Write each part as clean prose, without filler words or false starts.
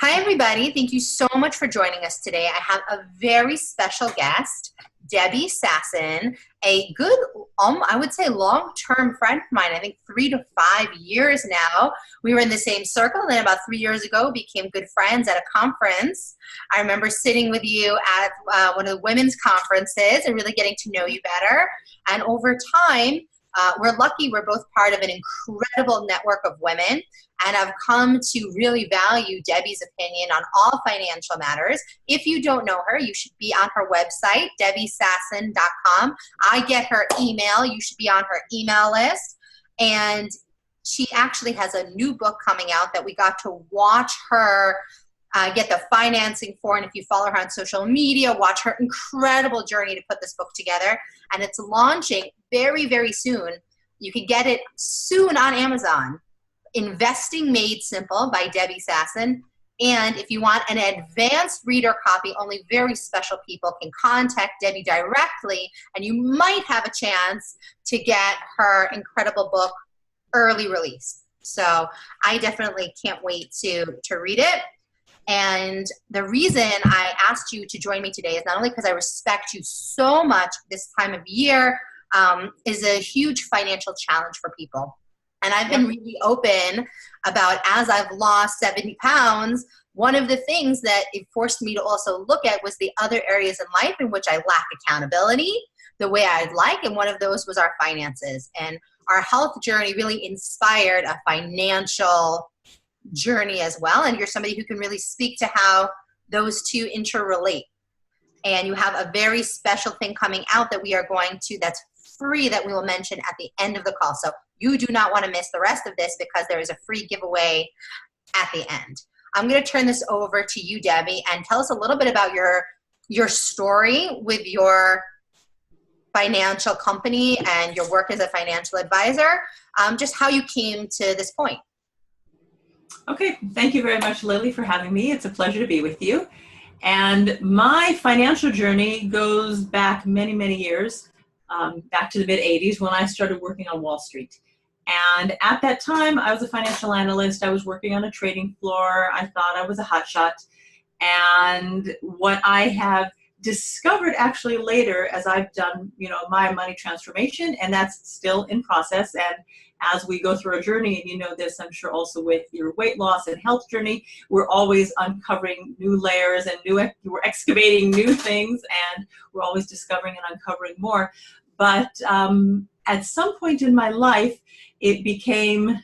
Hi, everybody. Thank you so much for joining us today. I have a very special guest, Debbie Sassen, a good, I would say long-term friend of mine, I think 3 to 5 years now. We were in the same circle, and then about 3 years ago became good friends at a conference. I remember sitting with you at one of the women's conferences and really getting to know you better. And over time, we're lucky we're both part of an incredible network of women, and I've come to really value Debbie's opinion on all financial matters. If you don't know her, you should be on her website, debbiesasson.com. I get her email. You should be on her email list. And she actually has a new book coming out that we got to watch her get the financing for, and if you follow her on social media, watch her incredible journey to put this book together. And it's launching very, very soon. You can get it soon on Amazon. Investing Made Simple by Debbie Sassen. And if you want an advanced reader copy, only very special people can contact Debbie directly, and you might have a chance to get her incredible book early release. So I definitely can't wait to read it. And the reason I asked you to join me today is not only because I respect you so much this time of year, is a huge financial challenge for people. And I've been really open about, as I've lost 70 pounds, one of the things that it forced me to also look at was the other areas in life in which I lack accountability the way I'd like. And one of those was our finances. And our health journey really inspired a financial journey as well. And you're somebody who can really speak to how those two interrelate. And you have a very special thing coming out that we are going to, that's free, that we will mention at the end of the call. So you do not want to miss the rest of this, because there is a free giveaway at the end. I'm going to turn this over to you, Debbie, and tell us a little bit about your story with your financial company and your work as a financial advisor, just how you came to this point. Okay, thank you very much, Lily, for having me. It's a pleasure to be with you. And my financial journey goes back many, many years, back to the mid-'80s when I started working on Wall Street. And at that time, I was a financial analyst. I was working on a trading floor. I thought I was a hotshot. And what I have discovered actually later, as I've done, my money transformation, and that's still in process. And as we go through a journey, and you know this, I'm sure also with your weight loss and health journey, we're always uncovering new layers and we're excavating new things, and we're always discovering and uncovering more. But at some point in my life, it became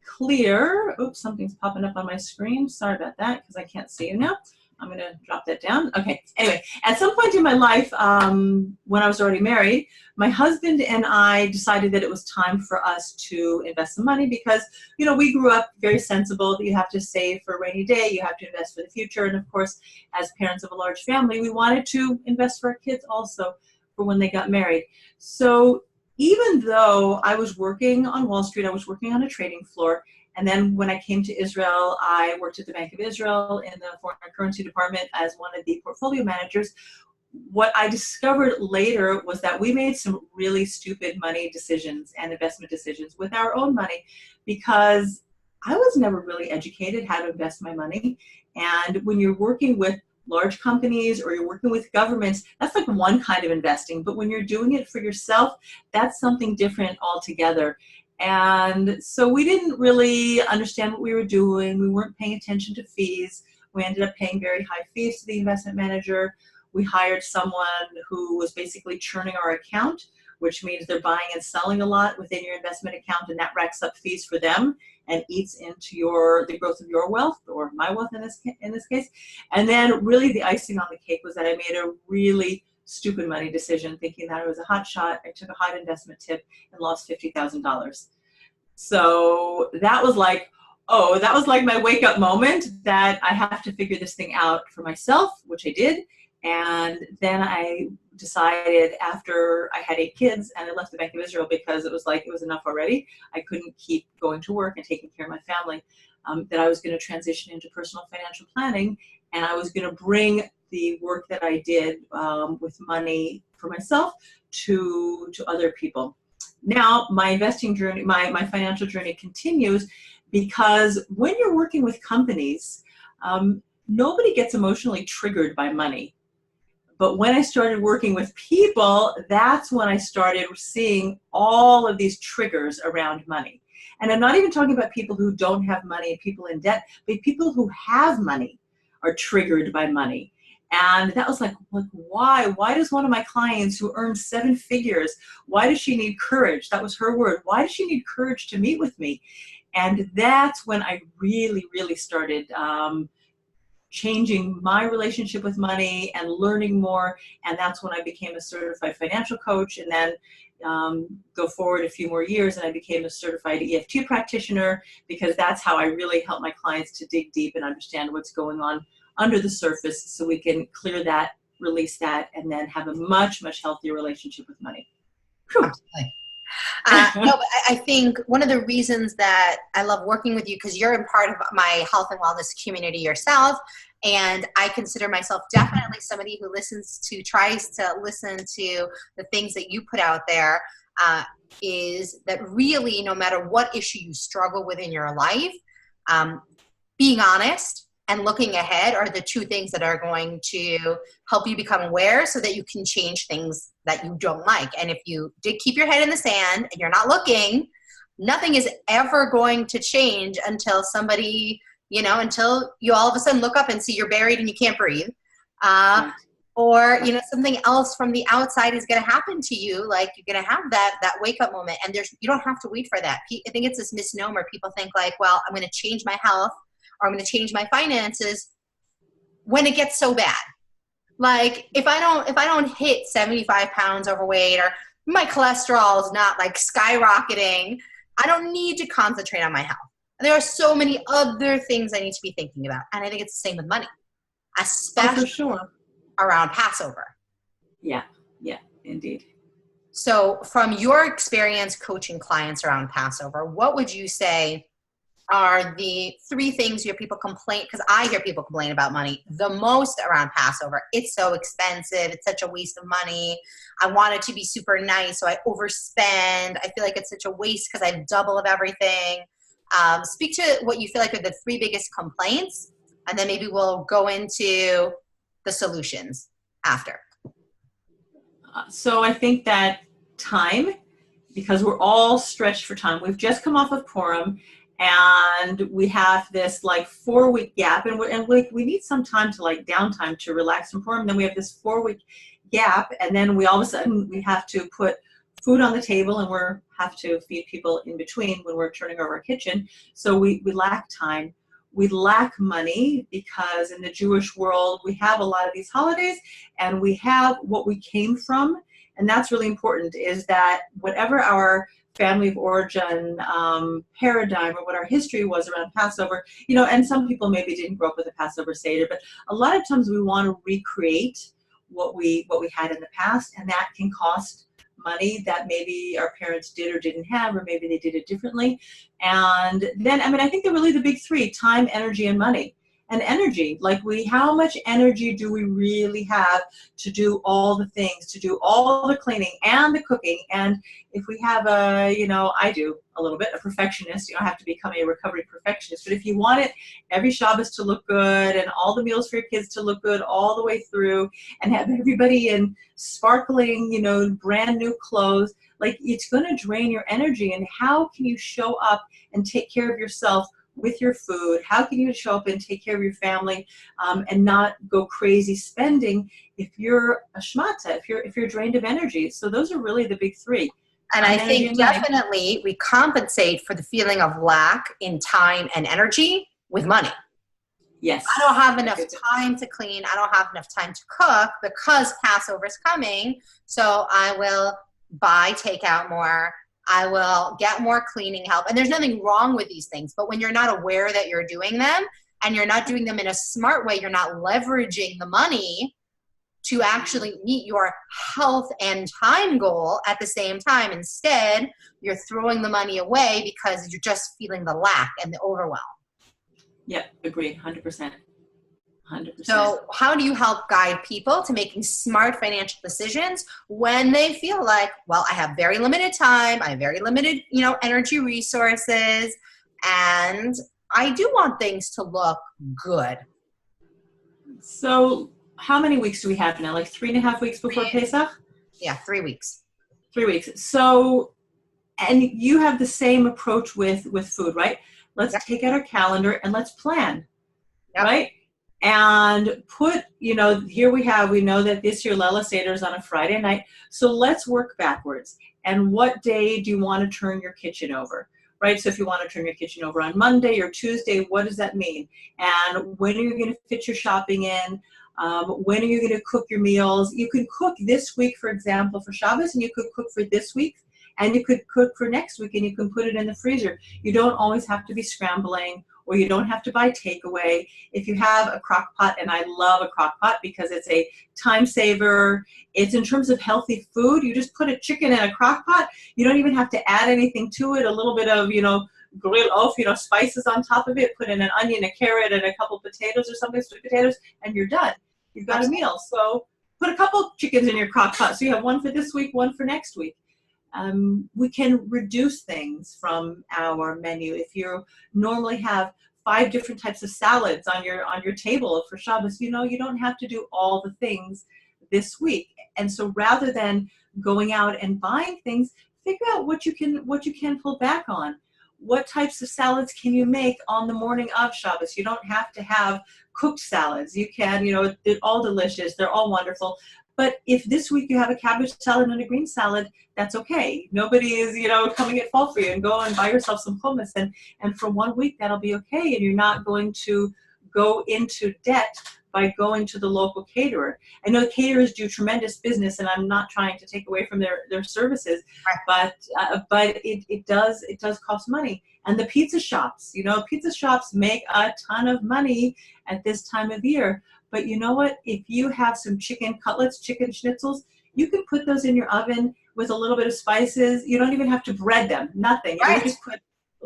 clear. Oops, something's popping up on my screen. Sorry about that, because I can't see you now. I'm going to drop that down. Okay. Anyway, at some point in my life, when I was already married, my husband and I decided that it was time for us to invest some money because, we grew up very sensible that you have to save for a rainy day, you have to invest for the future. And of course, as parents of a large family, we wanted to invest for our kids also for when they got married. So even though I was working on Wall Street, I was working on a trading floor. And then when I came to Israel, I worked at the Bank of Israel in the foreign currency department as one of the portfolio managers. What I discovered later was that we made some really stupid money decisions and investment decisions with our own money, because I was never really educated how to invest my money. And when you're working with large companies or you're working with governments, that's like one kind of investing. But when you're doing it for yourself, that's something different altogether. And so we didn't really understand what we were doing. We weren't paying attention to fees. We ended up paying very high fees to the investment manager. We hired someone who was basically churning our account, which means they're buying and selling a lot within your investment account, and that racks up fees for them and eats into the growth of your wealth, or my wealth in this case. And then really the icing on the cake was that I made a really stupid money decision, thinking that I was a hot shot. I took a hot investment tip and lost $50,000. So that was like my wake up moment that I have to figure this thing out for myself, which I did. And then I decided, after I had 8 kids and I left the Bank of Israel because it was enough already. I couldn't keep going to work and taking care of my family, that I was going to transition into personal financial planning, and I was going to bring the work that I did with money for myself to other people. Now my investing journey, my financial journey continues, because when you're working with companies, Nobody gets emotionally triggered by money. But when I started working with people, that's when I started seeing all of these triggers around money. And I'm not even talking about people who don't have money and people in debt, but people who have money are triggered by money. And that was like why? Why does one of my clients who earns 7 figures, why does she need courage? That was her word. Why does she need courage to meet with me? And that's when I really, really started changing my relationship with money and learning more. And that's when I became a certified financial coach, and then go forward a few more years and I became a certified EFT practitioner, because that's how I really help my clients to dig deep and understand what's going on under the surface, so we can clear that, release that, and then have a much, much healthier relationship with money. Absolutely. No, but I think one of the reasons that I love working with you, because you're a part of my health and wellness community yourself, and I consider myself definitely somebody who tries to listen to the things that you put out there, is that really, no matter what issue you struggle with in your life, being honest and looking ahead are the two things that are going to help you become aware, so that you can change things that you don't like. And if you did keep your head in the sand and you're not looking, nothing is ever going to change until somebody, until you all of a sudden look up and see you're buried and you can't breathe. Or, something else from the outside is going to happen to you. Like, you're going to have that wake up moment, and you don't have to wait for that. I think it's this misnomer. People think like, well, I'm going to change my health, or I'm going to change my finances when it gets so bad. Like, if I don't hit 75 pounds overweight, or my cholesterol is not like skyrocketing, I don't need to concentrate on my health. And there are so many other things I need to be thinking about. And I think it's the same with money, especially for sure, around Passover. Yeah, indeed. So from your experience coaching clients around Passover, what would you say are the 3 things you hear people complain? Because I hear people complain about money the most around Passover. It's so expensive. It's such a waste of money. I want it to be super nice, so I overspend. I feel like it's such a waste because I have double of everything. Speak to what you feel like are the 3 biggest complaints, and then maybe we'll go into the solutions after. So I think that time, because we're all stretched for time. We've just come off of Purim, and we have this like 4-week gap, and we need some time to like downtime to relax from Purim. Then we have this 4-week gap, and then we all of a sudden we have to put food on the table, and we have to feed people in between when we're turning over our kitchen. So we lack time. We lack money, because in the Jewish world, we have a lot of these holidays, and we have what we came from. And that's really important, is that whatever our family of origin paradigm, or what our history was around Passover, and some people maybe didn't grow up with a Passover Seder, but a lot of times we want to recreate what we had in the past, and that can cost money that maybe our parents did or didn't have, or maybe they did it differently. And then, I think they're really the big 3: time, energy, and money. And energy, like how much energy do we really have to do all the things, to do all the cleaning and the cooking? And if we have I do a little bit, a perfectionist, you don't have to become a recovery perfectionist, but if you want it every Shabbos to look good, and all the meals for your kids to look good all the way through, and have everybody in sparkling, brand new clothes, like, it's going to drain your energy. And how can you show up and take care of yourself with your food? How can you show up and take care of your family, and not go crazy spending if you're a shmata, if you're drained of energy? So those are really the big 3. And I think definitely we compensate for the feeling of lack in time and energy with money. Yes. I don't have enough time to clean. I don't have enough time to cook because Passover is coming. So I will buy takeout more. I will get more cleaning help. And there's nothing wrong with these things. But when you're not aware that you're doing them, and you're not doing them in a smart way, you're not leveraging the money to actually meet your health and time goal at the same time. Instead, you're throwing the money away because you're just feeling the lack and the overwhelm. Yep, agree, 100%. 100%. So how do you help guide people to making smart financial decisions when they feel like, well, I have very limited time, I have very limited, energy resources, and I do want things to look good. So how many weeks do we have now? Like 3.5 weeks before Pesach? Yeah, 3 weeks. 3 weeks. So, and you have the same approach with food, right? Let's Yep. take out our calendar and let's plan, Yep. right? And put, here we know that this year Lela Seder is on a Friday night. So let's work backwards. And what day do you want to turn your kitchen over? Right? So if you want to turn your kitchen over on Monday or Tuesday, what does that mean? And when are you going to fit your shopping in? When are you going to cook your meals? You could cook this week, for example, for Shabbos, and you could cook for this week, and you could cook for next week, and you can put it in the freezer. You don't always have to be scrambling, or you don't have to buy takeaway. If you have a crock pot, and I love a crock pot because it's a time saver, it's in terms of healthy food. You just put a chicken in a crock pot. You don't even have to add anything to it. A little bit of, grill off, spices on top of it, put in an onion, a carrot, and a couple potatoes or something, sweet potatoes, and you're done. You've got a meal. So put a couple chickens in your crock pot. So you have one for this week, one for next week. We can reduce things from our menu. If you normally have 5 different types of salads on your table for Shabbos, you don't have to do all the things this week. And so rather than going out and buying things, figure out what you can pull back on. What types of salads can you make on the morning of Shabbos? You don't have to have cooked salads. You can, they're all delicious. They're all wonderful. But if this week you have a cabbage salad and a green salad, that's okay. Nobody is, coming at fault for you, and go and buy yourself some hummus. And for 1 week, that'll be okay. And you're not going to go into debt by going to the local caterer. I know caterers do tremendous business, and I'm not trying to take away from their services, but it does cost money. And the pizza shops, pizza shops make a ton of money at this time of year. But you know what? If you have some chicken cutlets, chicken schnitzels, you can put those in your oven with a little bit of spices. You don't even have to bread them. Nothing. Right. You just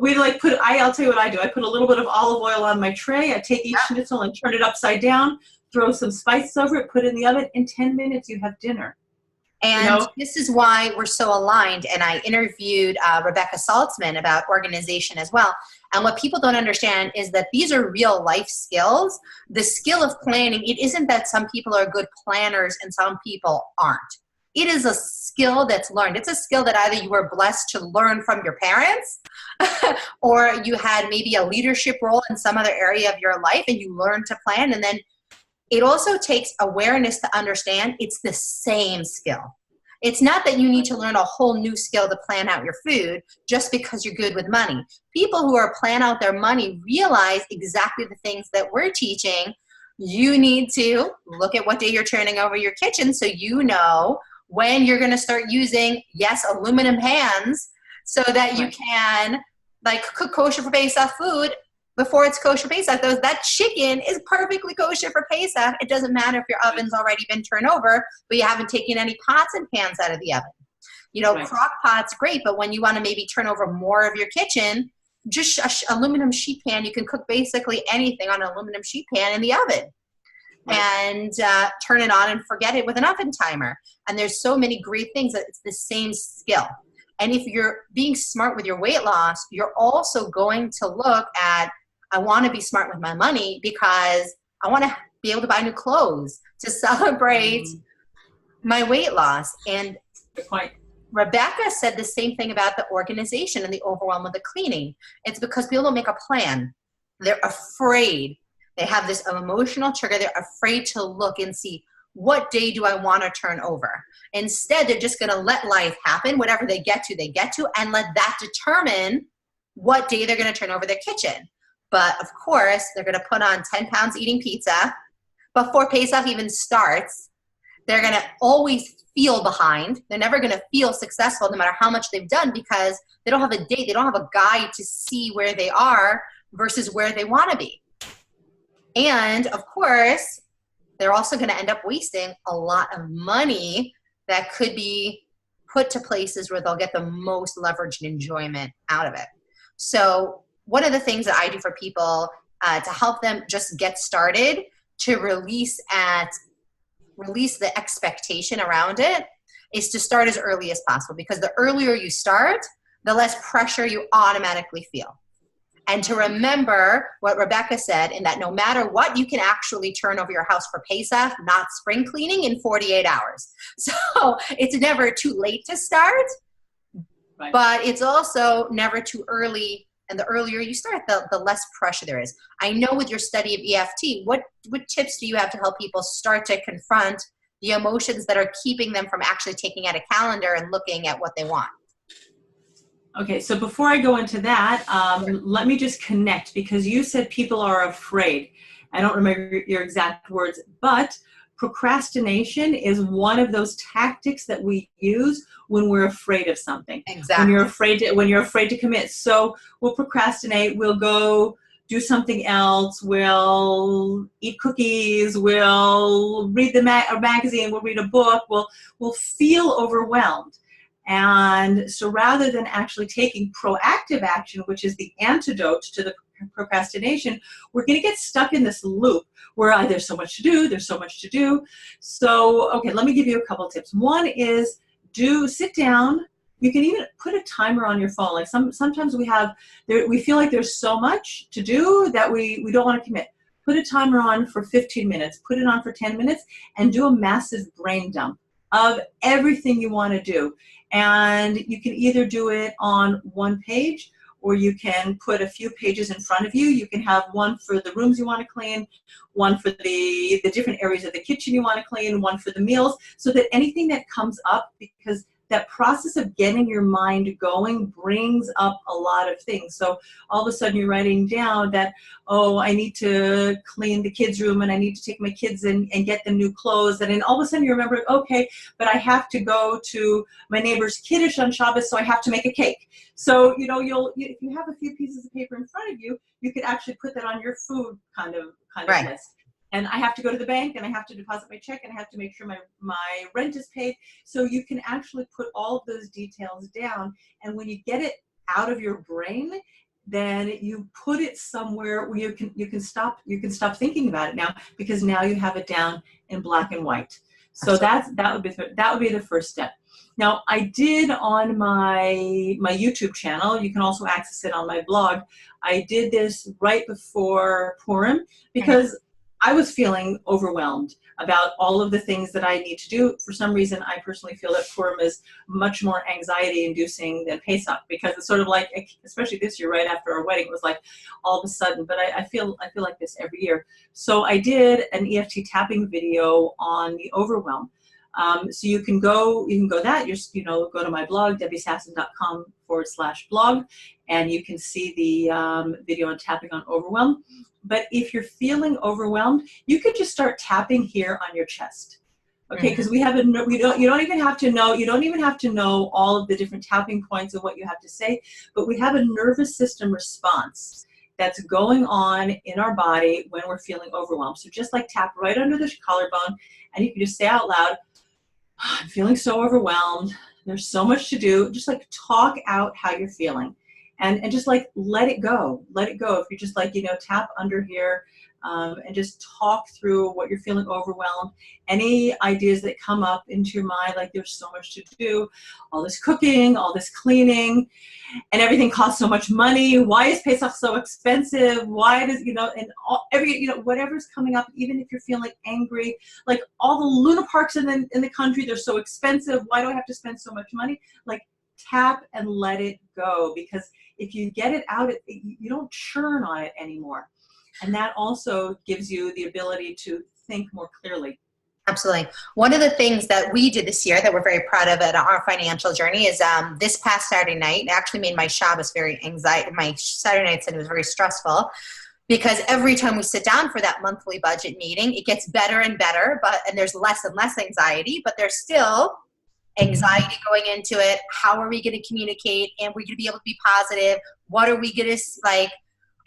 I'll tell you what I do. I put a little bit of olive oil on my tray. I take each schnitzel and turn it upside down, throw some spices over it, put it in the oven. In 10 minutes, you have dinner. And this is why we're so aligned. And I interviewed Rebecca Saltzman about organization as well. And what people don't understand is that these are real life skills. The skill of planning, it isn't that some people are good planners and some people aren't. It is a skill that's learned. It's a skill that either you were blessed to learn from your parents or you had maybe a leadership role in some other area of your life and you learned to plan. And then it also takes awareness to understand it's the same skill. It's not that you need to learn a whole new skill to plan out your food just because you're good with money. People who are plan out their money realize exactly the things that we're teaching. You need to look at what day you're turning over your kitchen so you know when you're going to start using, aluminum pans so that you can cook kosher for Pesach food before it's kosher Pesach. That chicken is perfectly kosher for Pesach. It doesn't matter if your oven's already been turned over, but you haven't taken any pots and pans out of the oven. Crock pots, great, but when you want to maybe turn over more of your kitchen, just aluminum sheet pan, you can cook basically anything on an aluminum sheet pan in the oven. And turn it on and forget it with an oven timer. And there's so many great things that it's the same skill. And if you're being smart with your weight loss, you're also going to look at, I want to be smart with my money because I want to be able to buy new clothes to celebrate my weight loss. And good point. Rebecca said the same thing about the organization and the overwhelm with the cleaning. It's because people don't make a plan. They're afraid. They have this emotional trigger. They're afraid to look and see, what day do I want to turn over? Instead, they're just going to let life happen. Whatever they get to, and let that determine what day they're going to turn over their kitchen. But of course, they're going to put on 10 pounds eating pizza before Pesach even starts. They're going to always feel behind. They're never going to feel successful no matter how much they've done because they don't have a date. They don't have a guide to see where they are versus where they want to be. And of course, they're also going to end up wasting a lot of money that could be put to places where they'll get the most leverage and enjoyment out of it. So one of the things that I do for people to help them just get started, to release the expectation around it, is to start as early as possible. Because the earlier you start, the less pressure you automatically feel. And to remember what Rebecca said, in that no matter what, you can actually turn over your house for Pesach, not spring cleaning, in 48 hours. So it's never too late to start, Right. but it's also never too early. And the earlier you start, the less pressure there is. I know with your study of EFT, what tips do you have to help people start to confront the emotions that are keeping them from actually taking out a calendar and looking at what they want? Okay, so before I go into that, let me just connect, because you said people are afraid. I don't remember your exact words, but procrastination is one of those tactics that we use when we're afraid of something. Exactly. When you're afraid to commit. So we'll procrastinate, we'll go do something else, we'll eat cookies, we'll read a magazine, we'll read a book, we'll feel overwhelmed. And so rather than actually taking proactive action, which is the antidote to the procrastination, we're going to get stuck in this loop where there's so much to do, there's so much to do. So, okay, let me give you a couple of tips. One is sit down. You can even put a timer on your phone. Like sometimes we feel like there's so much to do that we don't want to commit. Put a timer on for 15 minutes, put it on for 10 minutes, and do a massive brain dump of everything you want to do. And you can either do it on one page, or you can put a few pages in front of you. You can have one for the rooms you want to clean, one for the different areas of the kitchen you want to clean, one for the meals, so that anything that comes up, because that process of getting your mind going brings up a lot of things. So all of a sudden you're writing down that, oh, I need to clean the kids' room, and I need to take my kids in and get them new clothes. And then all of a sudden you remember, okay, but I have to go to my neighbor's kiddush on Shabbos, so I have to make a cake. So, if you have a few pieces of paper in front of you, you could actually put that on your food kind of Right. list. And I have to go to the bank, and I have to deposit my check, and I have to make sure my rent is paid. So you can actually put all of those details down. And when you get it out of your brain, then you put it somewhere where you can stop thinking about it now, because now you have it down in black and white. So that would be the first step. Now, I did on my YouTube channel, you can also access it on my blog, I did this right before Purim, because I was feeling overwhelmed about all of the things that I need to do. For some reason, I personally feel that Purim is much more anxiety-inducing than Pesach, because it's sort of like, especially this year, right after our wedding, it was like all of a sudden. But I feel like this every year. So I did an EFT tapping video on the overwhelm. So you can go that, go to my blog, debbiesassen.com/blog, and you can see the video on tapping on overwhelm. But if you're feeling overwhelmed, you could just start tapping here on your chest. Okay, because you don't even have to know all of the different tapping points of what you have to say, but we have a nervous system response that's going on in our body when we're feeling overwhelmed. So just like tap right under the collarbone, and you can just say out loud, I'm feeling so overwhelmed. There's so much to do. Just like talk out how you're feeling. And just like let it go. Let it go. If you just like, tap under here and just talk through what you're feeling overwhelmed. Any ideas that come up into your mind, like there's so much to do, all this cooking, all this cleaning, and everything costs so much money. Why is Pesach so expensive? Why does, whatever's coming up, even if you're feeling angry, like all the Luna parks in the country, they're so expensive. Why do I have to spend so much money? Like, tap and let it go, because if you get it out, you don't churn on it anymore. And that also gives you the ability to think more clearly. Absolutely. One of the things that we did this year that we're very proud of at our financial journey is this past Saturday night, it actually made my Shabbos very anxiety. My Saturday night was very stressful, because every time we sit down for that monthly budget meeting, it gets better and better, and there's less and less anxiety, but there's still anxiety going into it. How are we going to communicate? And we're going to be able to be positive. What are we going to like?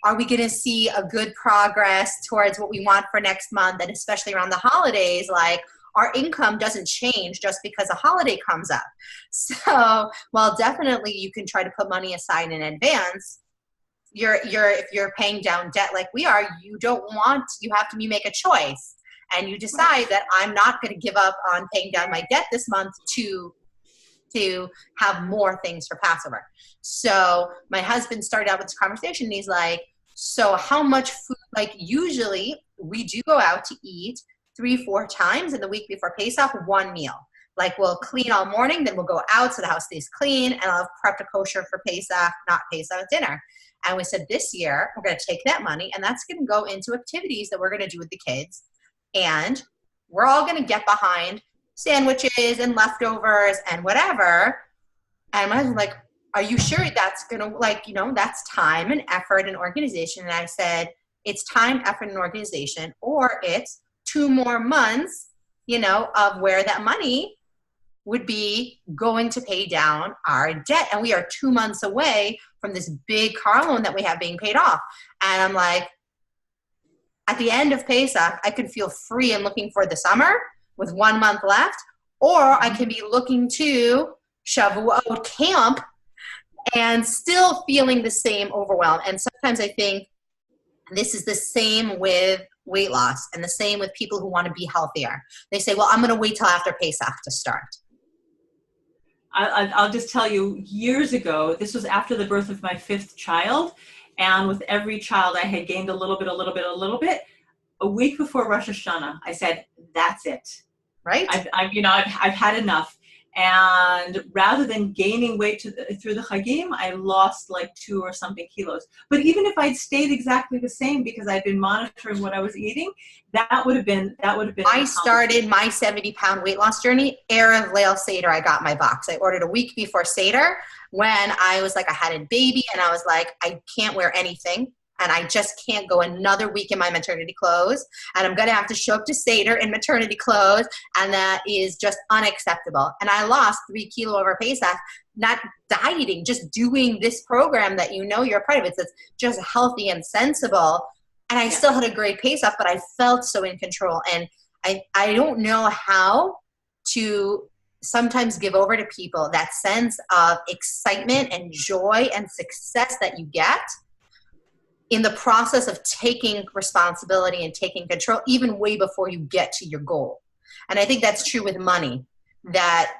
Are we going to see a good progress towards what we want for next month? And especially around the holidays, like our income doesn't change just because a holiday comes up. So while definitely you can try to put money aside in advance, if you're paying down debt like we are, you have to make a choice. And you decide that I'm not going to give up on paying down my debt this month to to have more things for Passover. So my husband started out with this conversation and he's like, so how much food, like usually we do go out to eat 3-4 times in the week before Pesach, one meal. Like we'll clean all morning, then we'll go out so the house stays clean, and I'll have prepped a kosher for Pesach, not Pesach dinner. And we said this year we're going to take that money and that's going to go into activities that we're going to do with the kids. And we're all going to get behind sandwiches and leftovers and whatever. And my husband's like, are you sure that's going to, like, you know, that's time and effort and organization? And I said, it's time, effort, and organization, or it's 2 more months, you know, of where that money would be going to pay down our debt. And we are 2 months away from this big car loan that we have being paid off. And I'm like, at the end of Pesach, I could feel free and looking for the summer with 1 month left, or I could be looking to Shavuot camp and still feeling the same overwhelm. And sometimes I think this is the same with weight loss and the same with people who want to be healthier. They say, well, I'm going to wait till after Pesach to start. I'll just tell you, years ago, this was after the birth of my 5th child. And with every child, I had gained a little bit. A week before Rosh Hashanah, I said, that's it. Right. I've had enough. And rather than gaining weight through the Chagim, I lost like 2 or something kilos. But even if I'd stayed exactly the same because I'd been monitoring what I was eating, that would have been. I started my 70-pound weight loss journey Erev Leil Seder. I got my box. I ordered a week before Seder when I was like, I had a baby and I was like, I can't wear anything. And I just can't go another week in my maternity clothes. And I'm going to have to show up to Seder in maternity clothes. And that is just unacceptable. And I lost 3 kilos over Pesach, not dieting, just doing this program that you know you're a part of. It's just healthy and sensible. And I still had a great Pesach, but I felt so in control. And I don't know how to sometimes give over to people that sense of excitement and joy and success that you get in the process of taking responsibility and taking control, even way before you get to your goal. And I think that's true with money, that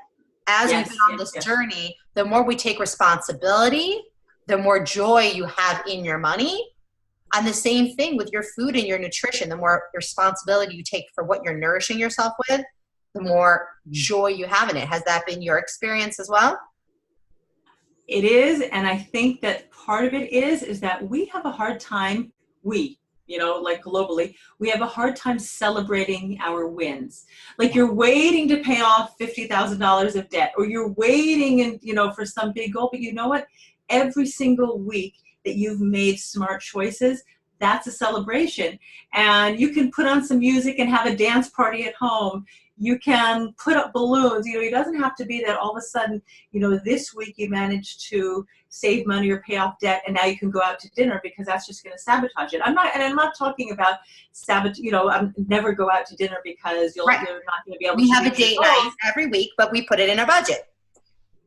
as we've been on this journey, the more we take responsibility, the more joy you have in your money. And the same thing with your food and your nutrition, the more responsibility you take for what you're nourishing yourself with, the more joy you have in it. Has that been your experience as well? It is, and I think that part of it is that we have a hard time, like globally, we have a hard time celebrating our wins. Like you're waiting to pay off $50,000 of debt, or you're waiting for some big goal, but you know what? Every single week that you've made smart choices, that's a celebration. And you can put on some music and have a dance party at home. You can put up balloons. It doesn't have to be that all of a sudden, this week you managed to save money or pay off debt and now you can go out to dinner, because that's just going to sabotage it. I'm not talking about I'm never go out to dinner because you're not going to be able to. We have a date night every week, but we put it in our budget.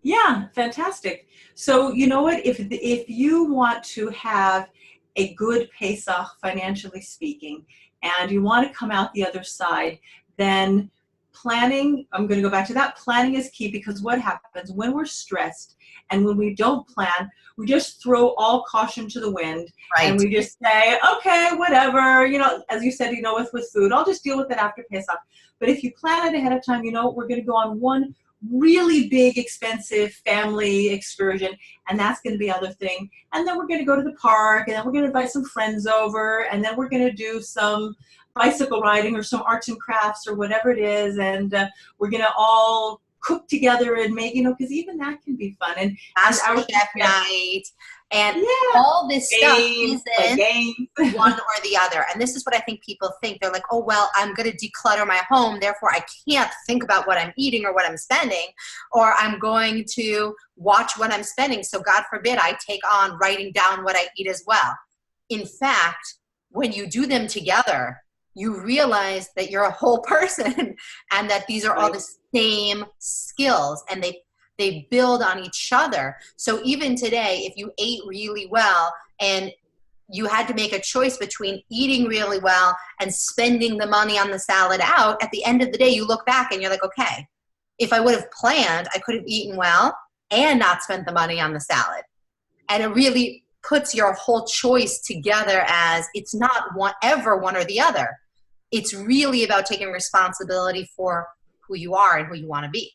Yeah, fantastic. So you know what? If you want to have a good Pesach, financially speaking, and you want to come out the other side, then planning, I'm going to go back to that. Planning is key, because what happens when we're stressed and when we don't plan, we just throw all caution to the wind. Right. And we just say, okay, whatever, as you said, with food, I'll just deal with it after Pesach. But if you plan it ahead of time, we're going to go on one really big, expensive family excursion, and that's going to be the other thing. And then we're going to go to the park, and then we're going to invite some friends over, and then we're going to do some bicycle riding or some arts and crafts or whatever it is, and we're going to all cook together and make, because even that can be fun. And our chef night and all this stuff isn't one or the other. And this is what I think people think. They're like, oh, well, I'm going to declutter my home, therefore I can't think about what I'm eating or what I'm spending, or I'm going to watch what I'm spending, so God forbid I take on writing down what I eat as well. In fact, when you do them together, you realize that you're a whole person and that these are all the same skills, and they build on each other. So even today, if you ate really well and you had to make a choice between eating really well and spending the money on the salad out, at the end of the day, you look back and you're like, okay, if I would have planned, I could have eaten well and not spent the money on the salad. And it really puts your whole choice together as it's not ever one or the other. It's really about taking responsibility for who you are and who you want to be.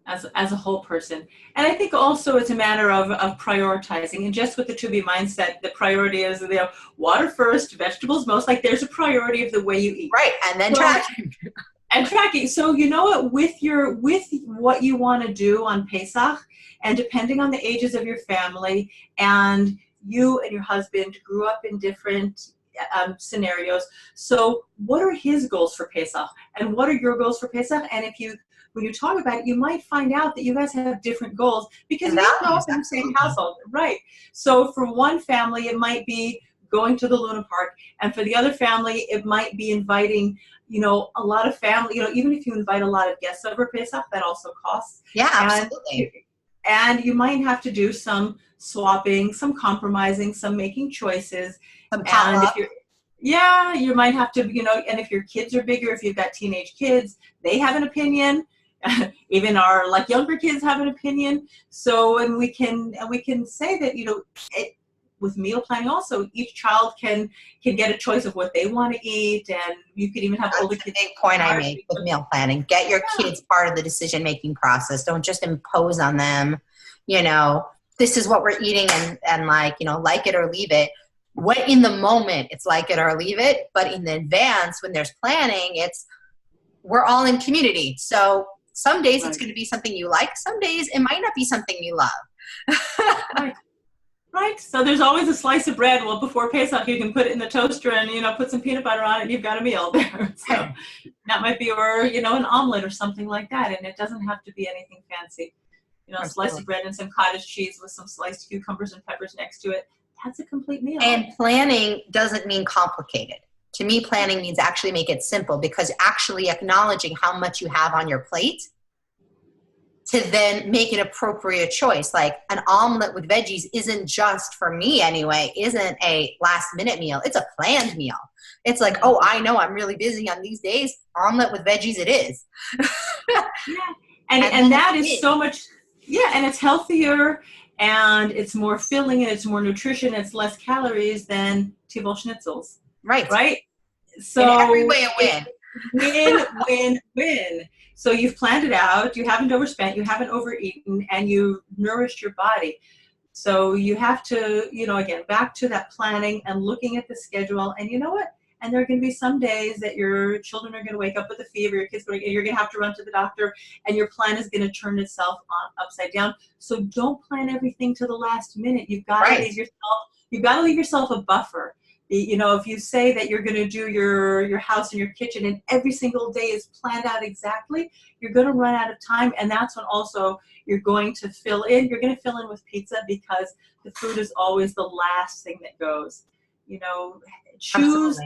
As a whole person. And I think also it's a matter of prioritizing. And just with the to-be mindset, the priority is, water first, vegetables most. Like there's a priority of the way you eat. Right, and then tracking. And tracking. So you know what, with what you want to do on Pesach, and depending on the ages of your family, and you and your husband grew up in different scenarios. So what are his goals for Pesach? And what are your goals for Pesach? And when you talk about it, you might find out that you guys have different goals because you grow up in the same household. Right. So for one family, it might be going to the Luna Park. And for the other family, it might be inviting, a lot of family, even if you invite a lot of guests over Pesach, that also costs. Yeah, absolutely. And you might have to do some swapping, some compromising, some making choices. Some potluck. You might have to, and if your kids are bigger, if you've got teenage kids, they have an opinion. Even our younger kids have an opinion. So, and we can say that, with meal planning also, each child can get a choice of what they want to eat, and you could even have older kids. That's a big point I make with meal planning. Get your kids part of the decision-making process. Don't just impose on them, this is what we're eating and like it or leave it. What in the moment it's like it or leave it, but in the advance when there's planning, we're all in community. So some days it's going to be something you like. Some days it might not be something you love. Right. So there's always a slice of bread. Well, before Pesach, you can put it in the toaster and, put some peanut butter on it and you've got a meal there. So that might be, or, an omelet or something like that. And it doesn't have to be anything fancy. A slice of bread and some cottage cheese with some sliced cucumbers and peppers next to it. That's a complete meal. And planning doesn't mean complicated. To me, planning means actually make it simple, because actually acknowledging how much you have on your plate to then make an appropriate choice. Like an omelet with veggies isn't just, for me anyway, isn't a last minute meal. It's a planned meal. It's like, oh, I know I'm really busy on these days. Omelet with veggies it is. And that is so much, and it's healthier and it's more filling and it's more nutrition. It's less calories than Tibble schnitzels. Right. So in every way a win. Win. So you've planned it out. You haven't overspent. You haven't overeaten, and you nourished your body. So you have to, again, back to that planning and looking at the schedule. And you know what? And there are going to be some days that your children are going to wake up with a fever. Your kids, you're going to have to run to the doctor, and your plan is going to turn itself upside down. So don't plan everything to the last minute. You've got to leave yourself a buffer. If you say that you're going to do your house and your kitchen and every single day is planned out exactly, you're going to run out of time. And that's when also you're going to fill in. You're going to fill in with pizza, because the food is always the last thing that goes. Choose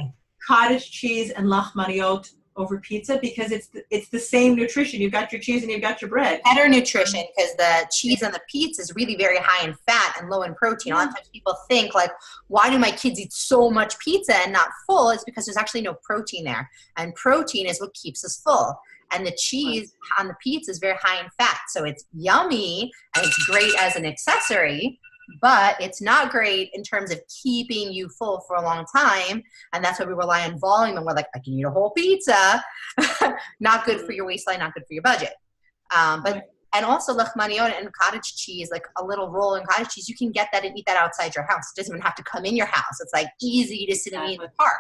cottage cheese and lahmaniot over pizza, because it's the same nutrition. You've got your cheese and you've got your bread. Better nutrition, because the cheese on the pizza is really very high in fat and low in protein. A lot of times people think why do my kids eat so much pizza and not full? It's because there's actually no protein there. And protein is what keeps us full. And the cheese on the pizza is very high in fat. So it's yummy and it's great as an accessory, but it's not great in terms of keeping you full for a long time. And that's why we rely on volume. And we're like, I can eat a whole pizza. Not good for your waistline, not good for your budget. And also lahmaniot and cottage cheese, like a little roll in cottage cheese, you can get that and eat that outside your house. It doesn't even have to come in your house. It's easy to sit and eat in the park.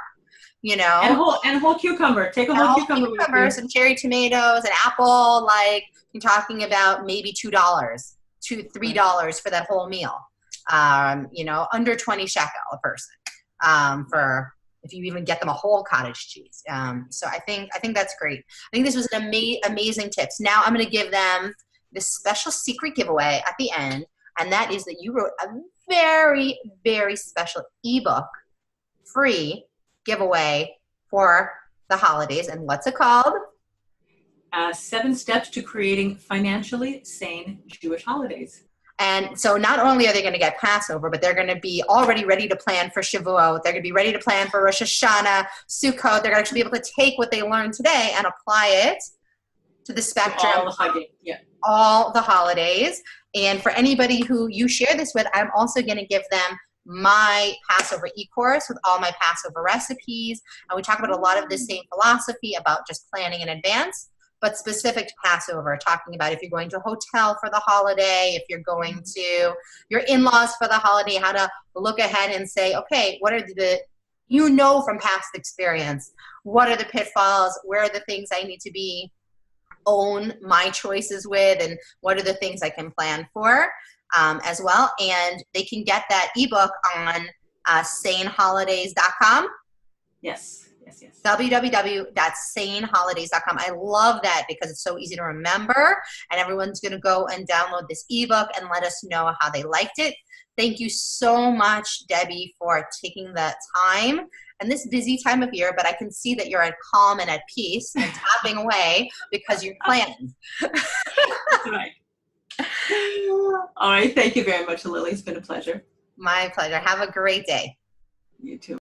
And a whole cucumber. Take a whole cucumber. Some cherry tomatoes, an apple. You're talking about maybe $2, $3 for that whole meal. Under 20 shekel a person, for if you even get them a whole cottage cheese. So I think that's great. I think this was an amazing tips. Now I'm going to give them this special secret giveaway at the end, and that is that you wrote a very, very special ebook free giveaway for the holidays. And what's it called? 7 Steps to Creating Financially Sane Jewish Holidays. And so not only are they going to get Passover, but they're going to be already ready to plan for Shavuot. They're going to be ready to plan for Rosh Hashanah, Sukkot. They're going to actually be able to take what they learned today and apply it to the So all spectrum, the hugging, yeah. all the holidays. And for anybody who you share this with, I'm also going to give them my Passover e-course with all my Passover recipes. And we talk about a lot of the same philosophy about just planning in advance, but specific to Passover, talking about if you're going to a hotel for the holiday, if you're going to your in-laws for the holiday, how to look ahead and say, okay, what are the, from past experience, what are the pitfalls, where are the things I need to be own my choices with, and what are the things I can plan for as well. And they can get that ebook on saneholidays.com. Yes. www.saneholidays.com. I love that because it's so easy to remember, and everyone's going to go and download this ebook and let us know how they liked it. Thank you so much, Debbie, for taking the time and this busy time of year, but I can see that you're at calm and at peace and tapping away because you're planning. That's right. All right. Thank you very much, Lily. It's been a pleasure. My pleasure. Have a great day. You too.